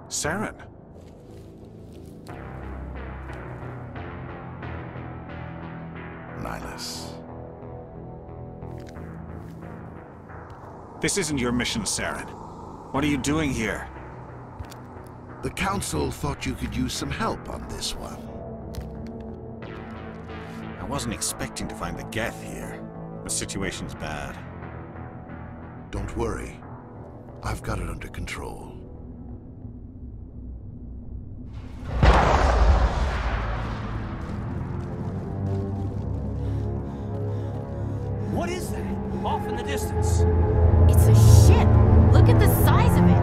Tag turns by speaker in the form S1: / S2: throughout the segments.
S1: Saren.
S2: Nihilus.
S1: This isn't your mission, Saren. What are you doing here?
S2: The Council thought you could use some help on this one.
S1: I wasn't expecting to find the Geth here. The situation's bad.
S2: Don't worry. I've got it under control.
S3: What is that? Off in the distance.
S4: It's a ship. Look at the size of it.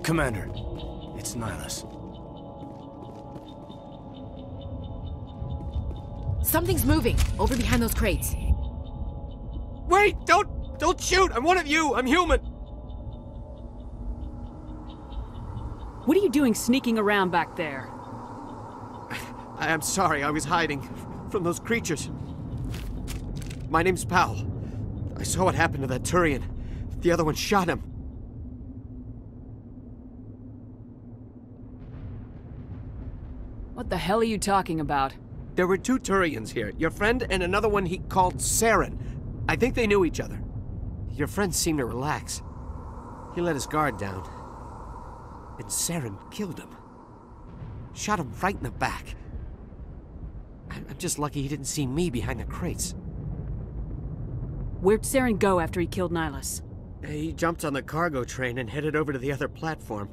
S3: Commander, it's Nihilus.
S4: Something's moving over behind those crates.
S3: Wait! Don't shoot! I'm one of you! I'm human!
S5: What are you doing sneaking around back there?
S3: I'm sorry, I was hiding from those creatures. My name's Powell. I saw what happened to that Turian. The other one shot him.
S5: What the hell are you talking about?
S3: There were two Turians here. Your friend and another one he called Saren. I think they knew each other. Your friend seemed to relax. He let his guard down. And Saren killed him. Shot him right in the back. I'm just lucky he didn't see me behind the crates.
S5: Where'd Saren go after he killed Nihilus?
S3: He jumped on the cargo train and headed over to the other platform.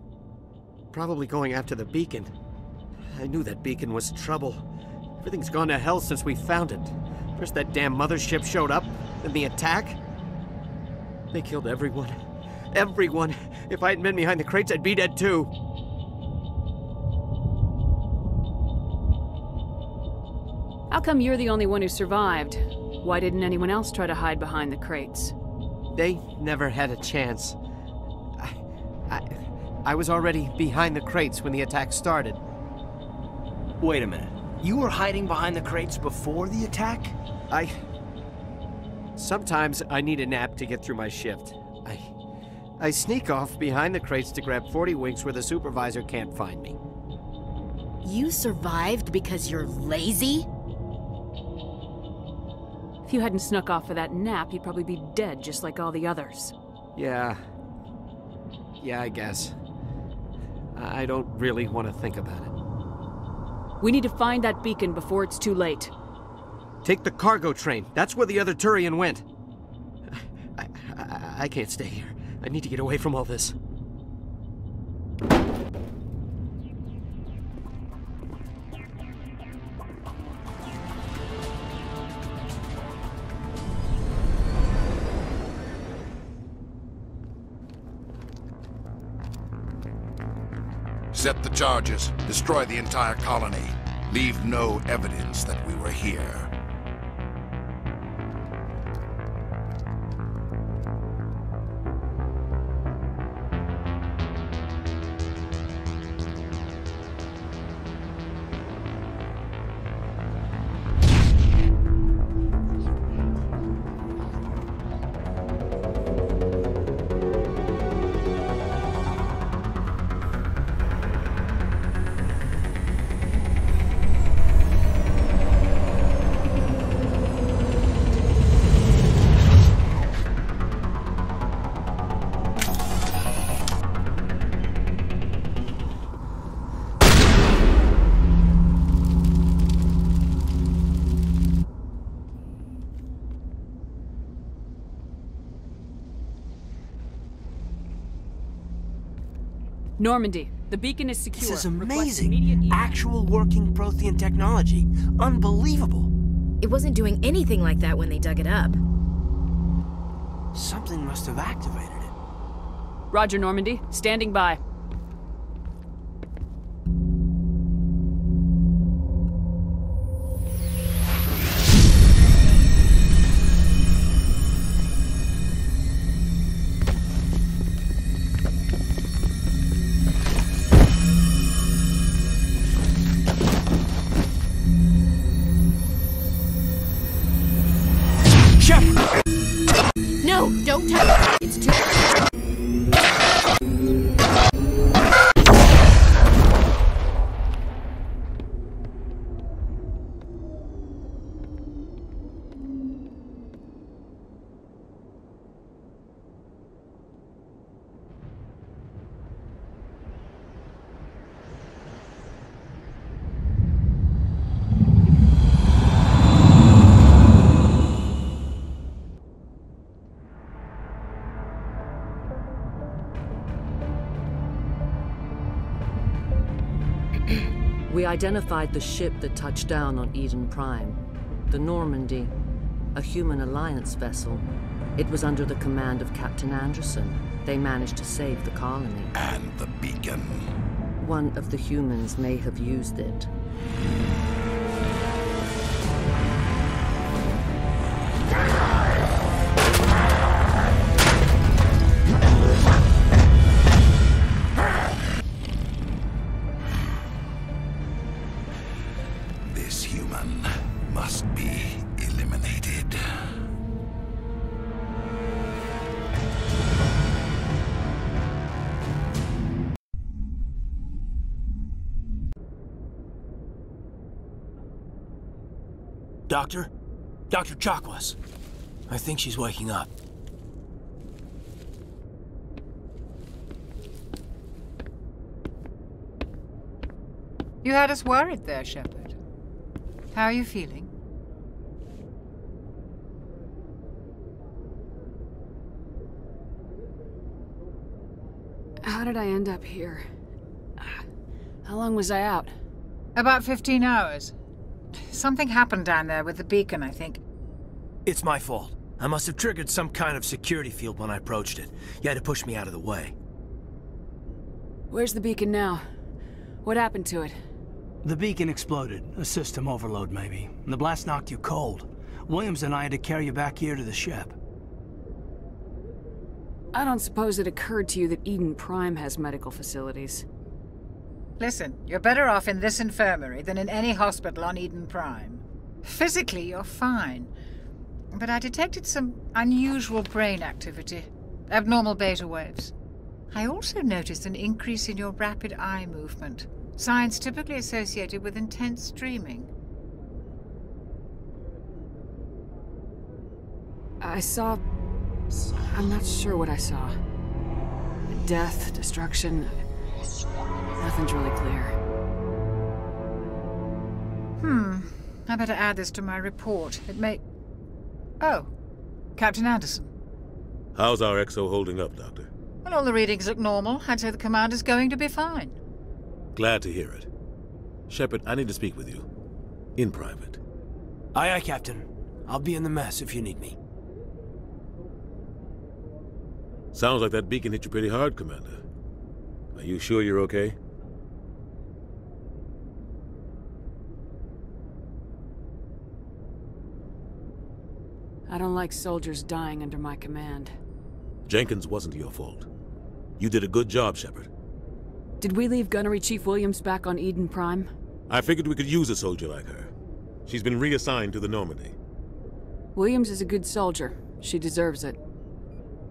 S3: Probably going after the beacon. I knew that beacon was trouble. Everything's gone to hell since we found it. First that damn mothership showed up, then the attack. They killed everyone. Everyone! If I hadn't been behind the crates, I'd be dead too.
S5: How come you're the only one who survived? Why didn't anyone else try to hide behind the crates?
S3: They never had a chance. I was already behind the crates when the attack started.
S6: Wait a minute. You were hiding behind the crates before the attack?
S3: Sometimes I need a nap to get through my shift. I sneak off behind the crates to grab 40 winks where the supervisor can't find me.
S4: You survived because you're lazy?
S5: If you hadn't snuck off for that nap, you'd probably be dead just like all the others.
S3: Yeah, I guess. I don't really want to think about it.
S5: We need to find that beacon before it's too late.
S3: Take the cargo train. That's where the other Turian went. I can't stay here. I need to get away from all this.
S2: Set the charges. Destroy the entire colony. Leave no evidence that we were here.
S5: Normandy, the beacon is secure.
S6: This is
S5: Request immediate
S6: amazing.
S5: evac.
S6: Actual working Prothean technology. Unbelievable.
S4: It wasn't doing anything like that when they dug it up.
S6: Something must have activated it.
S5: Roger, Normandy. Standing by.
S6: Shepard!
S4: No, don't touch it. It's too...
S7: We identified the ship that touched down on Eden Prime. The Normandy, a human alliance vessel. It was under the command of Captain Anderson. They managed to save the colony.
S2: And the beacon.
S7: One of the humans may have used it.
S2: This human must be eliminated.
S6: Doctor? Dr. Chakwas. I think she's waking up.
S8: You had us worried there, Shepard. How are you feeling?
S5: How did I end up here? How long was I out?
S8: About 15 hours. Something happened down there with the beacon, I think.
S6: It's my fault. I must have triggered some kind of security field when I approached it. You had to push me out of the way.
S5: Where's the beacon now? What happened to it?
S9: The beacon exploded. A system overload, maybe. The blast knocked you cold. Williams and I had to carry you back here to the ship.
S5: I don't suppose it occurred to you that Eden Prime has medical facilities.
S8: Listen, you're better off in this infirmary than in any hospital on Eden Prime. Physically, you're fine. But I detected some unusual brain activity. Abnormal beta waves. I also noticed an increase in your rapid eye movement. Signs typically associated with intense streaming.
S5: I saw... I'm not sure what I saw. Death, destruction... Nothing's really clear.
S8: I better add this to my report. It may... Oh, Captain Anderson.
S10: How's our XO holding up, Doctor?
S8: Well, all the readings look normal. I'd say the commander's going to be fine.
S10: Glad to hear it. Shepard, I need to speak with you. In private.
S6: Aye, aye, Captain. I'll be in the mess if you need me.
S10: Sounds like that beacon hit you pretty hard, Commander. Are you sure you're okay?
S5: I don't like soldiers dying under my command.
S10: Jenkins wasn't your fault. You did a good job, Shepard.
S5: Did we leave Gunnery Chief Williams back on Eden Prime?
S10: I figured we could use a soldier like her. She's been reassigned to the Normandy.
S5: Williams is a good soldier. She deserves it.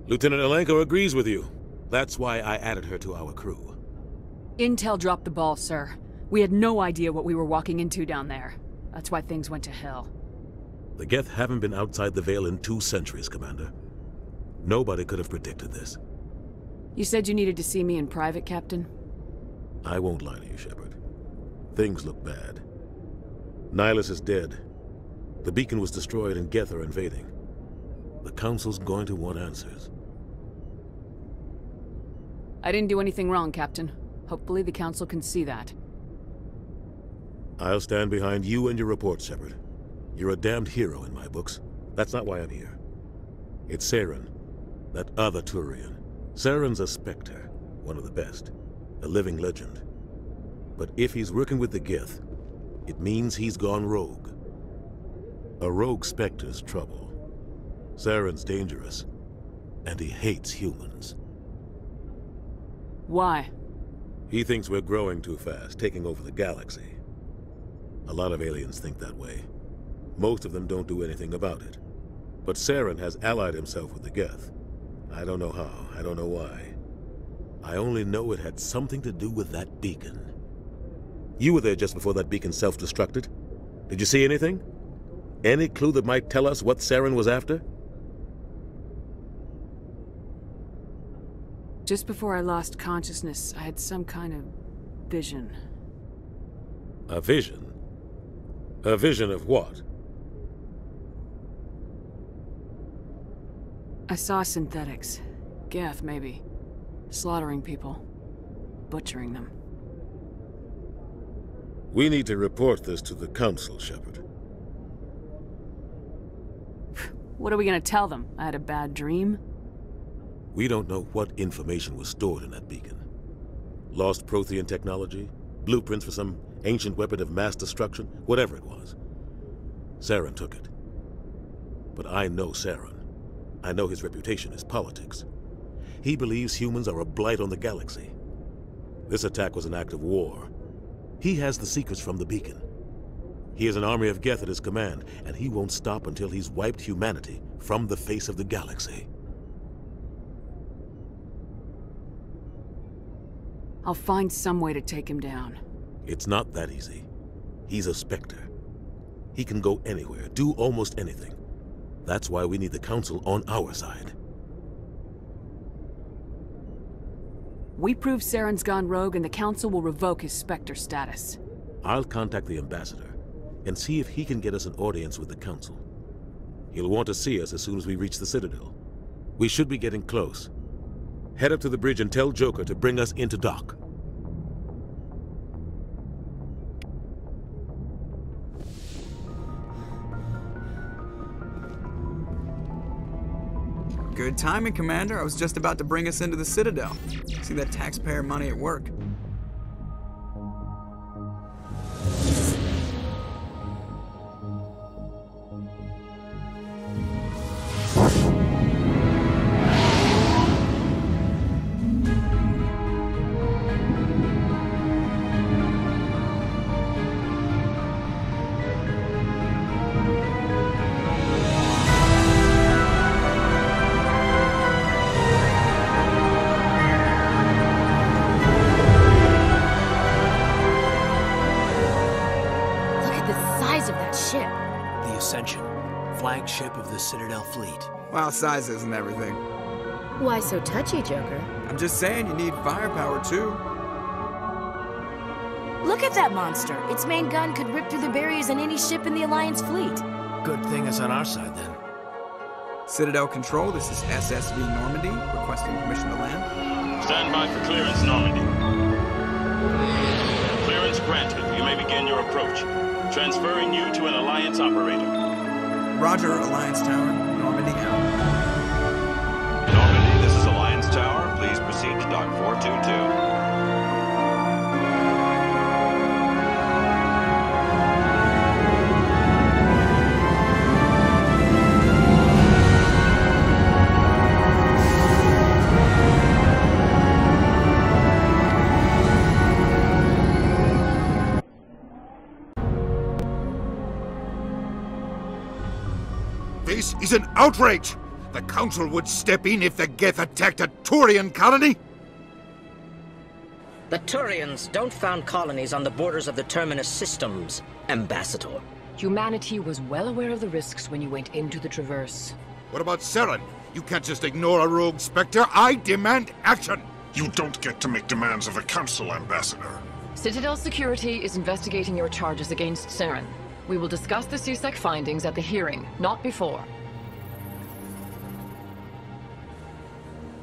S10: Lieutenant Alenko agrees with you. That's why I added her to our crew.
S5: Intel dropped the ball, sir. We had no idea what we were walking into down there. That's why things went to hell.
S10: The Geth haven't been outside the Veil in 2 centuries, Commander. Nobody could have predicted this.
S5: You said you needed to see me in private, Captain?
S10: I won't lie to you, Shepard. Things look bad. Nihilus is dead. The beacon was destroyed and Geth are invading. The Council's going to want answers.
S5: I didn't do anything wrong, Captain. Hopefully the Council can see that.
S10: I'll stand behind you and your report, Shepard. You're a damned hero in my books. That's not why I'm here. It's Saren, that other Turian. Saren's a Spectre, one of the best, a living legend. But if he's working with the Geth, it means he's gone rogue. A rogue Spectre's trouble. Saren's dangerous, and he hates humans.
S5: Why?
S10: He thinks we're growing too fast, taking over the galaxy. A lot of aliens think that way. Most of them don't do anything about it. But Saren has allied himself with the Geth. I don't know how, I don't know why. I only know it had something to do with that beacon. You were there just before that beacon self-destructed. Did you see anything? Any clue that might tell us what Saren was after?
S5: Just before I lost consciousness, I had some kind of vision.
S10: A vision? A vision of what?
S5: I saw synthetics. Geth, maybe. Slaughtering people. Butchering them.
S10: We need to report this to the Council, Shepard.
S5: What are we gonna tell them? I had a bad dream?
S10: We don't know what information was stored in that beacon. Lost Prothean technology? Blueprints for some ancient weapon of mass destruction? Whatever it was. Saren took it. But I know Saren. I know his reputation is politics. He believes humans are a blight on the galaxy. This attack was an act of war. He has the secrets from the beacon. He has an army of Geth at his command, and he won't stop until he's wiped humanity from the face of the galaxy.
S5: I'll find some way to take him down.
S10: It's not that easy. He's a Spectre. He can go anywhere, do almost anything. That's why we need the Council on our side.
S5: We prove Saren's gone rogue and the Council will revoke his Spectre status.
S10: I'll contact the Ambassador and see if he can get us an audience with the Council. He'll want to see us as soon as we reach the Citadel. We should be getting close. Head up to the bridge and tell Joker to bring us into dock.
S11: Good timing, Commander. I was just about to bring us into the Citadel. See that taxpayer money at work.
S6: Flagship of the Citadel fleet.
S11: Well, size isn't everything.
S4: Why so touchy, Joker?
S11: I'm just saying you need firepower, too.
S4: Look at that monster. Its main gun could rip through the barriers in any ship in the Alliance fleet.
S6: Good thing it's on our side, then.
S11: Citadel Control, this is SSV Normandy, requesting permission to land.
S12: Stand by for clearance, Normandy. Clearance granted. You may begin your approach. Transferring you to an Alliance operator.
S11: Roger, Alliance Tower. Normandy out.
S12: Normandy, this is Alliance Tower. Please proceed to Dock 422.
S2: This is an outrage! The Council would step in if the Geth attacked a Turian colony?
S13: The Turians don't found colonies on the borders of the Terminus systems, Ambassador.
S14: Humanity was well aware of the risks when you went into the Traverse.
S2: What about Saren? You can't just ignore a rogue Spectre. I demand action!
S15: You don't get to make demands of the Council, Ambassador.
S14: Citadel Security is investigating your charges against Saren. We will discuss the CSEC findings at the hearing, not before.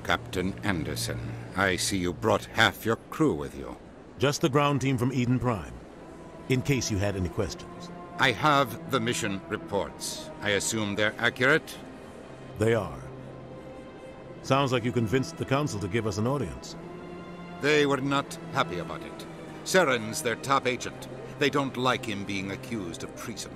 S2: Captain Anderson. I see you brought half your crew with you.
S10: Just the ground team from Eden Prime, in case you had any questions.
S2: I have the mission reports. I assume they're accurate?
S10: They are. Sounds like you convinced the Council to give us an audience.
S2: They were not happy about it. Saren's their top agent. They don't like him being accused of treason.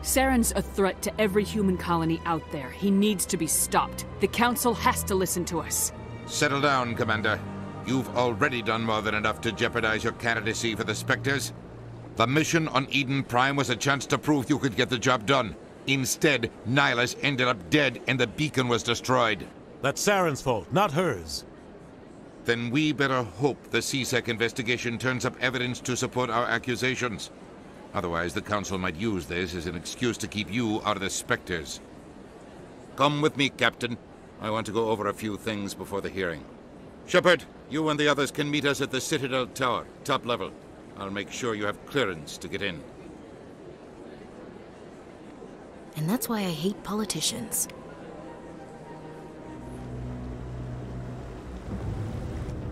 S5: Saren's a threat to every human colony out there. He needs to be stopped. The Council has to listen to us.
S2: Settle down, Commander. You've already done more than enough to jeopardize your candidacy for the Spectres. The mission on Eden Prime was a chance to prove you could get the job done. Instead, Nihilus ended up dead and the beacon was destroyed.
S10: That's Saren's fault, not hers.
S2: Then we better hope the CSEC investigation turns up evidence to support our accusations. Otherwise, the Council might use this as an excuse to keep you out of the Spectres. Come with me, Captain. I want to go over a few things before the hearing. Shepard, you and the others can meet us at the Citadel Tower, top level. I'll make sure you have clearance to get in.
S4: And that's why I hate politicians.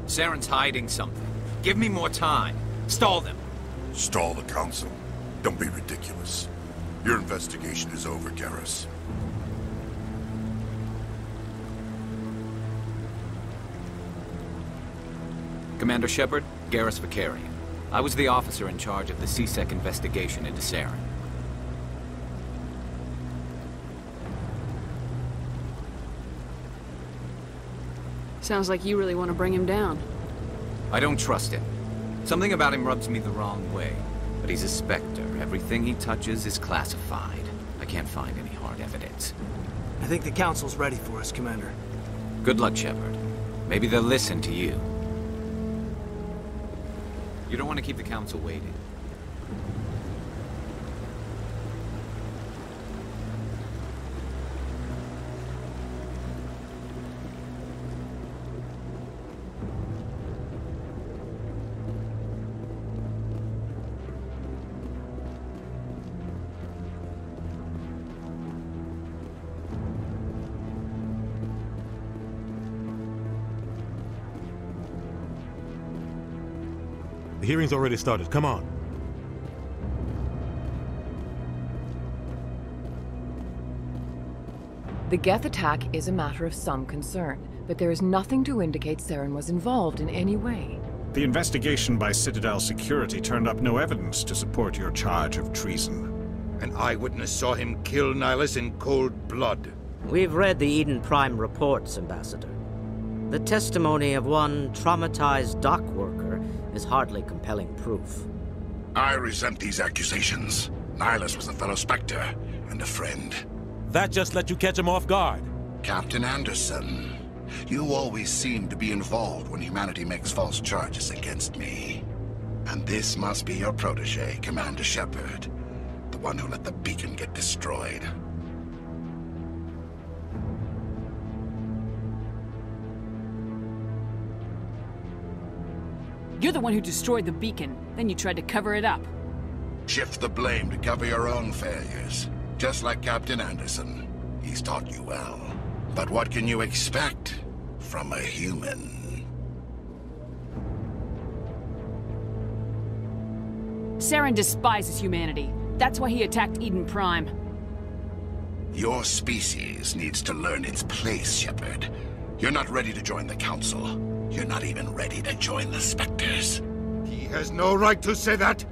S16: Saren's hiding something. Give me more time. Stall them.
S15: Stall the Council? Don't be ridiculous. Your investigation is over, Garrus.
S16: Commander Shepard, Garrus Vicarian. I was the officer in charge of the CSEC investigation into Saren.
S5: Sounds like you really want to bring him down.
S16: I don't trust him. Something about him rubs me the wrong way. But he's a Spectre. Everything he touches is classified. I can't find any hard evidence.
S6: I think the Council's ready for us, Commander.
S16: Good luck, Shepard. Maybe they'll listen to you. You don't want to keep the Council waiting.
S10: The hearing's already started. Come on.
S14: The Geth attack is a matter of some concern, but there is nothing to indicate Saren was involved in any way.
S1: The investigation by Citadel Security turned up no evidence to support your charge of treason.
S2: An eyewitness saw him kill Nihilus in cold blood.
S13: We've read the Eden Prime reports, Ambassador. The testimony of one traumatized dock worker is hardly compelling proof.
S15: I resent these accusations. Nihilus was a fellow Spectre and a friend.
S10: That just let you catch him off guard.
S15: Captain Anderson, you always seem to be involved when humanity makes false charges against me. And this must be your protege, Commander Shepard, the one who let the beacon get destroyed.
S5: You're the one who destroyed the beacon, then you tried to cover it up.
S15: Shift the blame to cover your own failures. Just like Captain Anderson. He's taught you well. But what can you expect from a human?
S5: Saren despises humanity. That's why he attacked Eden Prime.
S15: Your species needs to learn its place, Shepard. You're not ready to join the Council. You're not even ready to join the Spectres.
S2: He has no right to say that.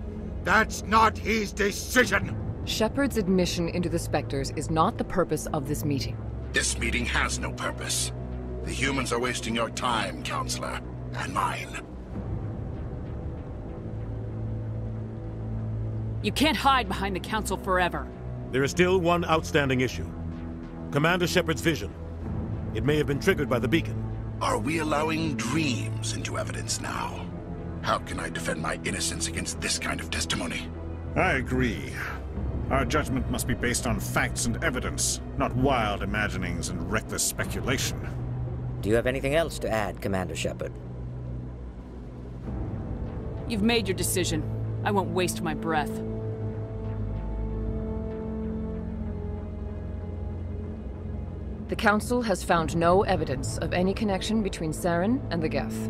S2: That's not his decision.
S14: Shepard's admission into the Spectres is not the purpose of this meeting.
S15: This meeting has no purpose. The humans are wasting your time, Counselor, and mine.
S5: You can't hide behind the Council forever.
S10: There is still one outstanding issue. Commander Shepard's vision. It may have been triggered by the beacon.
S15: Are we allowing dreams into evidence now? How can I defend my innocence against this kind of testimony?
S1: I agree. Our judgment must be based on facts and evidence, not wild imaginings and reckless speculation.
S13: Do you have anything else to add, Commander Shepard?
S5: You've made your decision. I won't waste my breath.
S14: The Council has found no evidence of any connection between Saren and the Geth.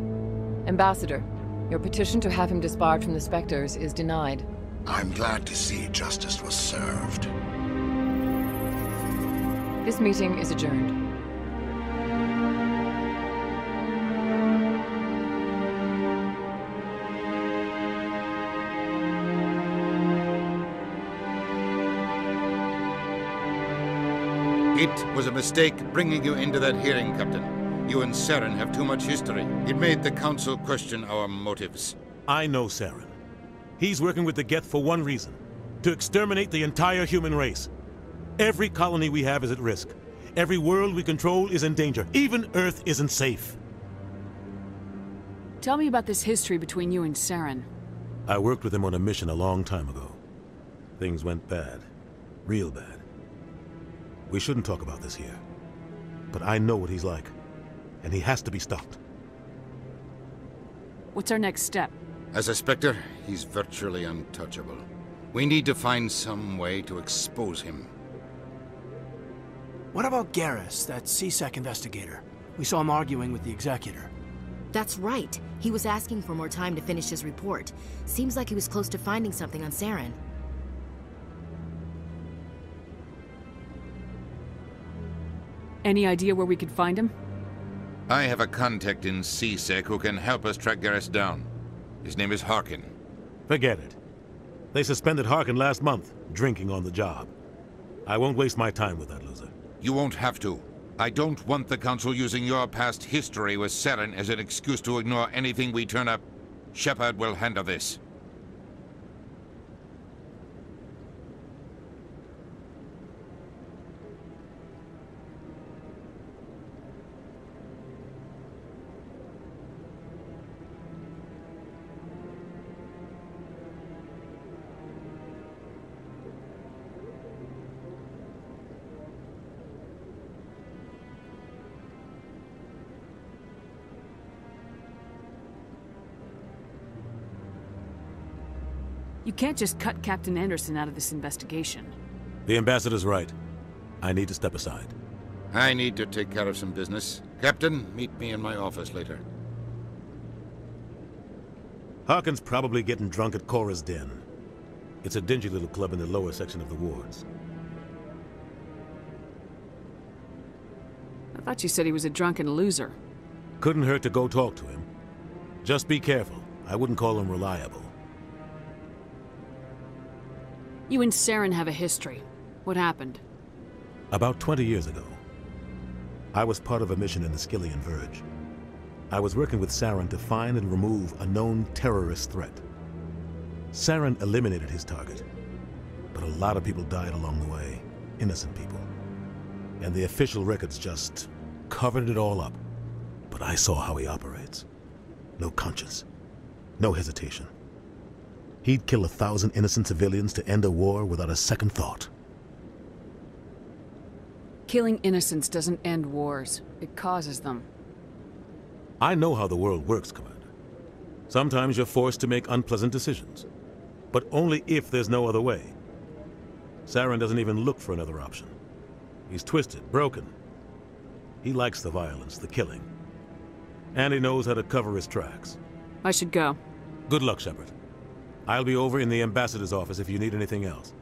S14: Ambassador, your petition to have him disbarred from the Spectres is denied.
S15: I'm glad to see justice was served.
S14: This meeting is adjourned.
S2: It was a mistake bringing you into that hearing, Captain. You and Saren have too much history. It made the Council question our motives.
S10: I know Saren. He's working with the Geth for one reason: to exterminate the entire human race. Every colony we have is at risk. Every world we control is in danger. Even Earth isn't safe.
S5: Tell me about this history between you and Saren.
S10: I worked with him on a mission a long time ago. Things went bad. Real bad. We shouldn't talk about this here. But I know what he's like. And he has to be stopped.
S5: What's our next step?
S2: As a Spectre, he's virtually untouchable. We need to find some way to expose him.
S9: What about Garrus, that CSEC investigator? We saw him arguing with the Executor.
S4: That's right. He was asking for more time to finish his report. Seems like he was close to finding something on Saren.
S5: Any idea where we could find him?
S2: I have a contact in CSEC who can help us track Garrus down. His name is Harkin.
S10: Forget it. They suspended Harkin last month, drinking on the job. I won't waste my time with that loser.
S2: You won't have to. I don't want the Council using your past history with Saren as an excuse to ignore anything we turn up. Shepard will handle this.
S5: You can't just cut Captain Anderson out of this investigation.
S10: The Ambassador's right. I need to step aside.
S2: I need to take care of some business. Captain, meet me in my office later.
S10: Harkin's probably getting drunk at Cora's Den. It's a dingy little club in the lower section of the wards.
S5: I thought you said he was a drunken loser.
S10: Couldn't hurt to go talk to him. Just be careful. I wouldn't call him reliable.
S5: You and Saren have a history. What happened?
S10: About 20 years ago, I was part of a mission in the Skillian Verge. I was working with Saren to find and remove a known terrorist threat. Saren eliminated his target, but a lot of people died along the way, innocent people. And the official records just covered it all up. But I saw how he operates. No conscience, no hesitation. He'd kill 1,000 innocent civilians to end a war without a second thought.
S5: Killing innocents doesn't end wars. It causes them.
S10: I know how the world works, Commander. Sometimes you're forced to make unpleasant decisions. But only if there's no other way. Saren doesn't even look for another option. He's twisted, broken. He likes the violence, the killing. And he knows how to cover his tracks.
S5: I should go.
S10: Good luck, Shepard. I'll be over in the Ambassador's office if you need anything else.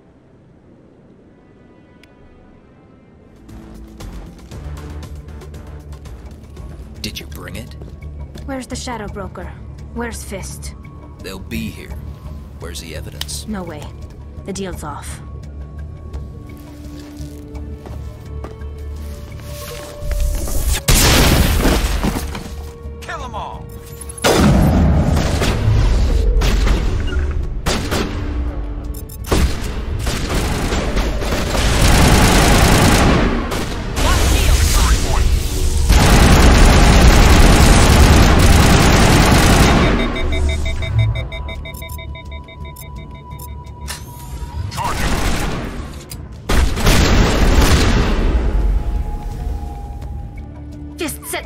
S17: Did you bring it?
S18: Where's the Shadow Broker? Where's Fist?
S17: They'll be here. Where's the evidence?
S18: No way. The deal's off.
S17: Kill them all!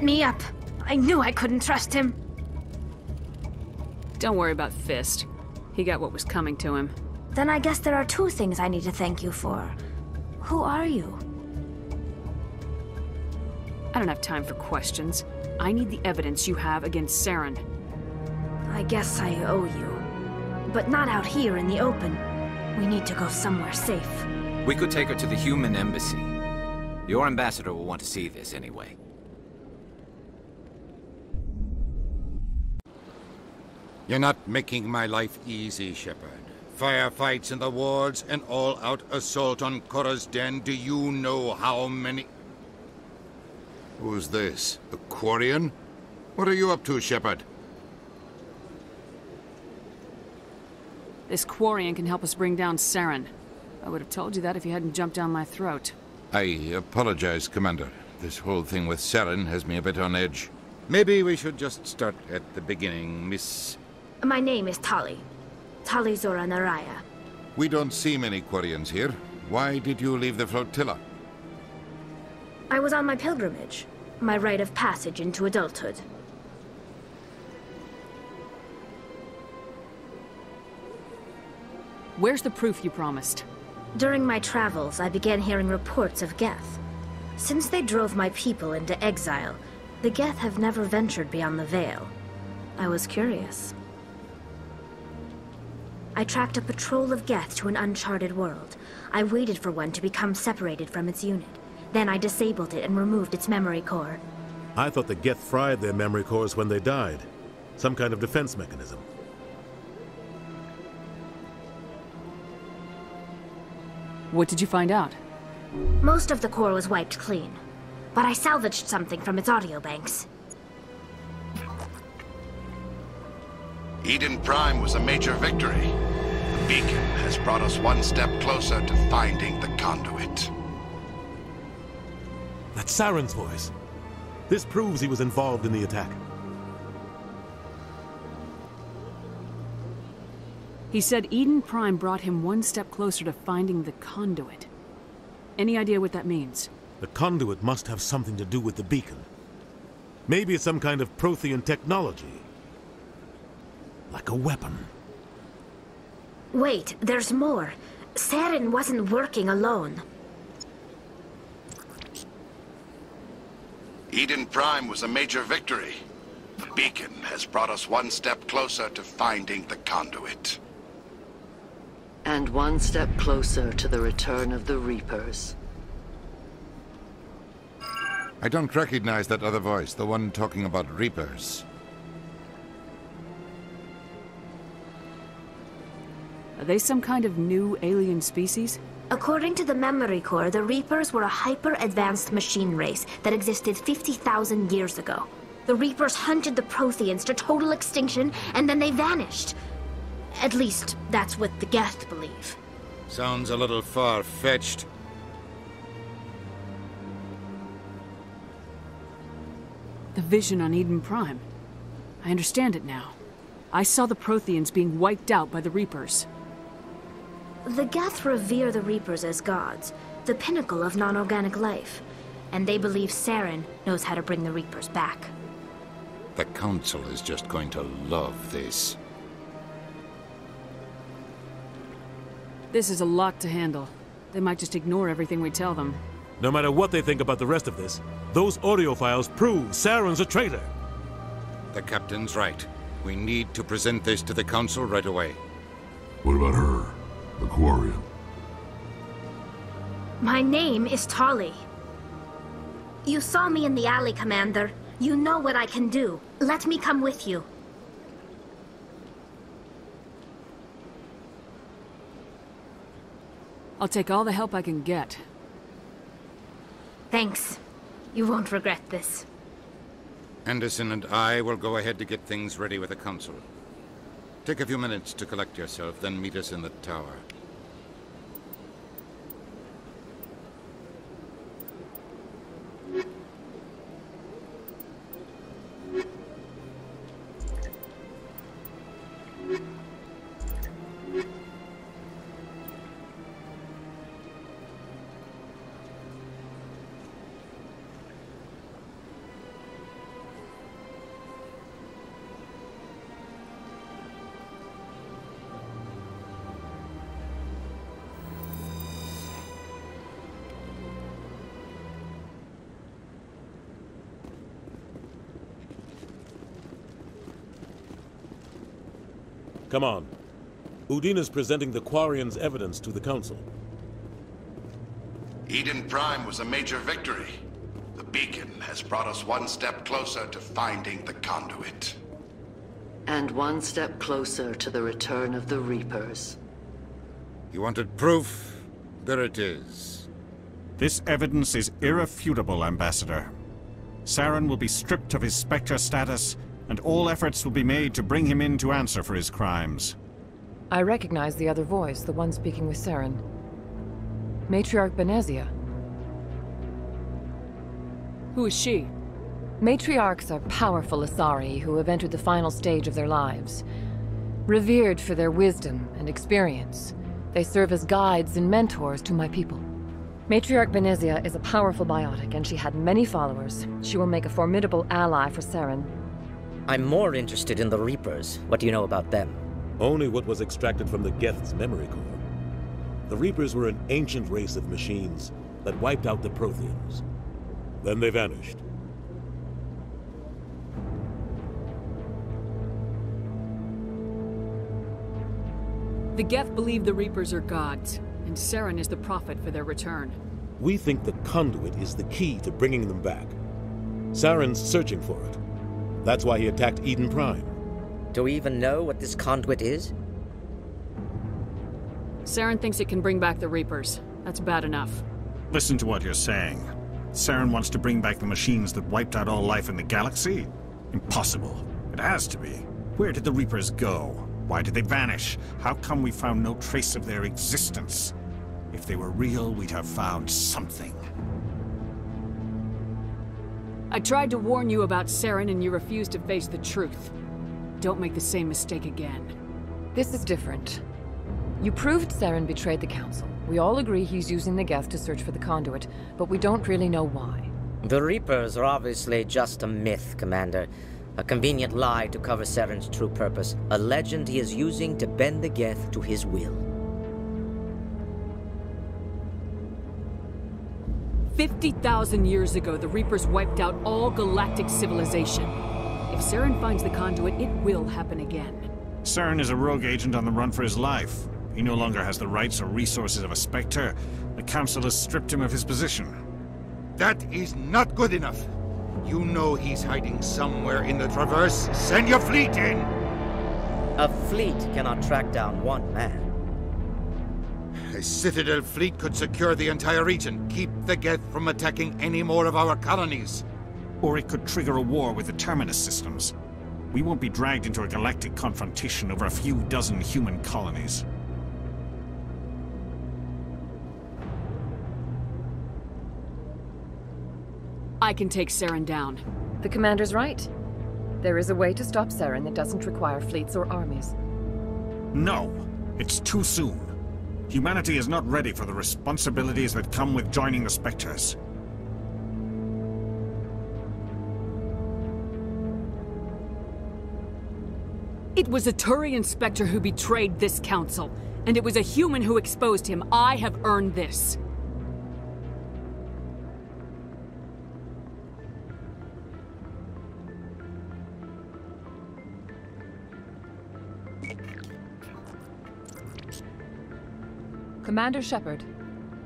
S18: Me up. I knew I couldn't trust him.
S5: Don't worry about Fist. He got what was coming to him.
S18: Then I guess there are two things I need to thank you for. Who are you?
S5: I don't have time for questions. I need the evidence you have against Saren.
S18: I guess I owe you. But not out here in the open. We need to go somewhere safe.
S16: We could take her to the human embassy. Your ambassador will want to see this anyway.
S2: You're not making my life easy, Shepard. Firefights in the wards, an all-out assault on Korra's den. Do you know how many... Who's this? A Quarian? What are you up to, Shepard?
S5: This Quarian can help us bring down Saren. I would have told you that if you hadn't jumped down my throat.
S2: I apologize, Commander. This whole thing with Saren has me a bit on edge. Maybe we should just start at the beginning, Miss...
S18: My name is Tali. Tali Zora Naraya.
S2: We don't see many Quarians here. Why did you leave the flotilla?
S18: I was on my pilgrimage. My rite of passage into adulthood.
S5: Where's the proof you promised?
S18: During my travels, I began hearing reports of Geth. Since they drove my people into exile, the Geth have never ventured beyond the Veil. I was curious. I tracked a patrol of Geth to an uncharted world. I waited for one to become separated from its unit. Then I disabled it and removed its memory core.
S10: I thought the Geth fried their memory cores when they died. Some kind of defense mechanism.
S5: What did you find out?
S18: Most of the core was wiped clean, but I salvaged something from its audio banks.
S15: Eden Prime was a major victory. The beacon has brought us one step closer to finding the conduit.
S10: That's Saren's voice. This proves he was involved in the attack.
S5: He said Eden Prime brought him one step closer to finding the conduit. Any idea what that means?
S10: The conduit must have something to do with the beacon. Maybe it's some kind of Prothean technology. Like a weapon.
S18: Wait, there's more. Saren wasn't working alone.
S15: Eden Prime was a major victory. The beacon has brought us one step closer to finding the conduit.
S7: And one step closer to the return of the Reapers.
S2: I don't recognize that other voice, the one talking about Reapers.
S5: Are they some kind of new alien species?
S18: According to the memory core, the Reapers were a hyper-advanced machine race that existed 50,000 years ago. The Reapers hunted the Protheans to total extinction, and then they vanished. At least, that's what the Geth believe.
S2: Sounds a little far-fetched.
S5: The vision on Eden Prime. I understand it now. I saw the Protheans being wiped out by the Reapers.
S18: The Geth revere the Reapers as gods, the pinnacle of non-organic life. And they believe Saren knows how to bring the Reapers back.
S2: The Council is just going to love this.
S5: This is a lot to handle. They might just ignore everything we tell them.
S10: No matter what they think about the rest of this, those audio files prove Saren's a traitor.
S2: The Captain's right. We need to present this to the Council right away.
S19: What about her? The Quarian?
S18: My name is Tali. You saw me in the alley, Commander. You know what I can do. Let me come with you.
S5: I'll take all the help I can get.
S18: Thanks. You won't regret this.
S2: Anderson and I will go ahead to get things ready with the Council. Take a few minutes to collect yourself, then meet us in the tower.
S10: Come on. Udina's presenting the Quarians' evidence to the Council.
S15: Eden Prime was a major victory. The beacon has brought us one step closer to finding the conduit.
S7: And one step closer to the return of the Reapers.
S2: You wanted proof? There it is.
S1: This evidence is irrefutable, Ambassador. Saren will be stripped of his Spectre status, and all efforts will be made to bring him in to answer for his crimes.
S14: I recognize the other voice, the one speaking with Saren. Matriarch Benezia.
S5: Who is she?
S14: Matriarchs are powerful Asari who have entered the final stage of their lives. Revered for their wisdom and experience, they serve as guides and mentors to my people. Matriarch Benezia is a powerful biotic, and she had many followers. She will make a formidable ally for Saren.
S13: I'm more interested in the Reapers. What do you know about them?
S10: Only what was extracted from the Geth's memory core. The Reapers were an ancient race of machines that wiped out the Protheans. Then they vanished.
S5: The Geth believe the Reapers are gods, and Saren is the prophet for their return.
S10: We think the conduit is the key to bringing them back. Saren's searching for it. That's why he attacked Eden Prime.
S13: Do we even know what this conduit is?
S5: Saren thinks it can bring back the Reapers. That's bad enough.
S1: Listen to what you're saying. Saren wants to bring back the machines that wiped out all life in the galaxy? Impossible. It has to be. Where did the Reapers go? Why did they vanish? How come we found no trace of their existence? If they were real, we'd have found something.
S5: I tried to warn you about Saren and you refused to face the truth. Don't make the same mistake again.
S14: This is different. You proved Saren betrayed the Council. We all agree he's using the Geth to search for the conduit, but we don't really know why.
S13: The Reapers are obviously just a myth, Commander. A convenient lie to cover Saren's true purpose. A legend he is using to bend the Geth to his will.
S5: 50,000 years ago, the Reapers wiped out all galactic civilization. If Saren finds the conduit, it will happen again.
S1: Saren is a rogue agent on the run for his life. He no longer has the rights or resources of a Spectre. The Council has stripped him of his position.
S2: That is not good enough. You know he's hiding somewhere in the Traverse. Send your fleet in!
S13: A fleet cannot track down one man.
S2: A Citadel fleet could secure the entire region, keep the Geth from attacking any more of our colonies.
S1: Or it could trigger a war with the Terminus systems. We won't be dragged into a galactic confrontation over a few dozen human colonies.
S5: I can take Saren down.
S14: The Commander's right. There is a way to stop Saren that doesn't require fleets or armies.
S1: No! It's too soon. Humanity is not ready for the responsibilities that come with joining the Spectres.
S5: It was a Turian Spectre who betrayed this council, and it was a human who exposed him. I have earned this.
S14: Commander Shepard,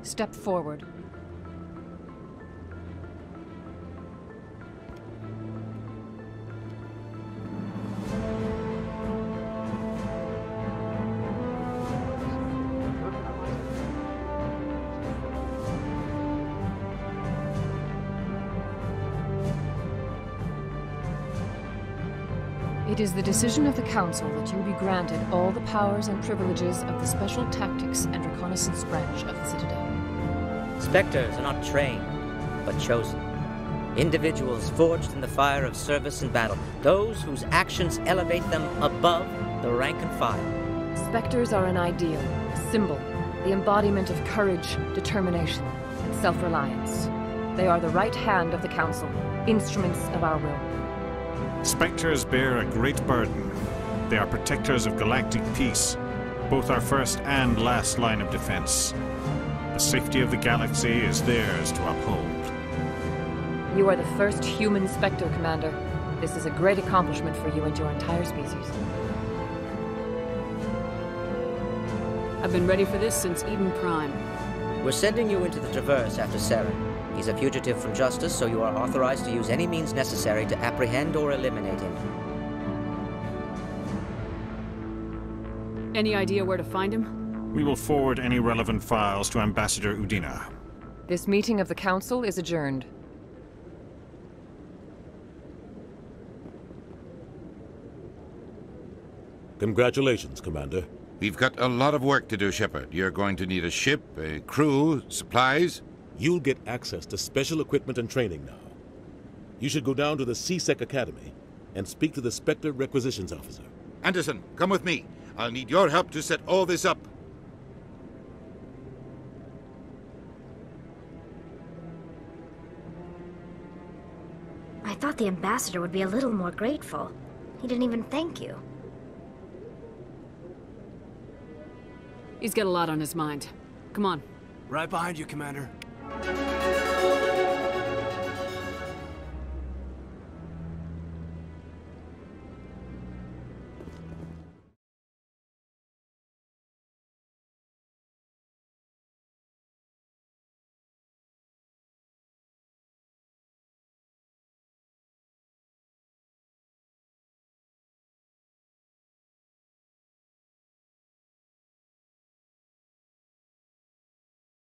S14: step forward. It is the decision of the Council that you be granted all the powers and privileges of the Special Tactics and Reconnaissance branch of the Citadel.
S13: Spectres are not trained, but chosen. Individuals forged in the fire of service and battle. Those whose actions elevate them above the rank and file.
S14: Spectres are an ideal, a symbol, the embodiment of courage, determination, and self-reliance. They are the right hand of the Council, instruments of our will.
S1: Spectres bear a great burden. They are protectors of galactic peace, both our first and last line of defense. The safety of the galaxy is theirs to uphold.
S14: You are the first human Spectre, Commander. This is a great accomplishment for you and your entire species.
S5: I've been ready for this since Eden Prime.
S13: We're sending you into the Traverse after Saren. He's a fugitive from justice, so you are authorized to use any means necessary to apprehend or eliminate him.
S5: Any idea where to find him?
S1: We will forward any relevant files to Ambassador Udina.
S14: This meeting of the Council is adjourned.
S10: Congratulations, Commander.
S2: We've got a lot of work to do, Shepard. You're going to need a ship, a crew, supplies.
S10: You'll get access to special equipment and training now. You should go down to the C-Sec Academy and speak to the Spectre Requisitions Officer.
S2: Anderson, come with me. I'll need your help to set all this up.
S18: I thought the ambassador would be a little more grateful. He didn't even thank you.
S5: He's got a lot on his mind. Come on.
S9: Right behind you, Commander.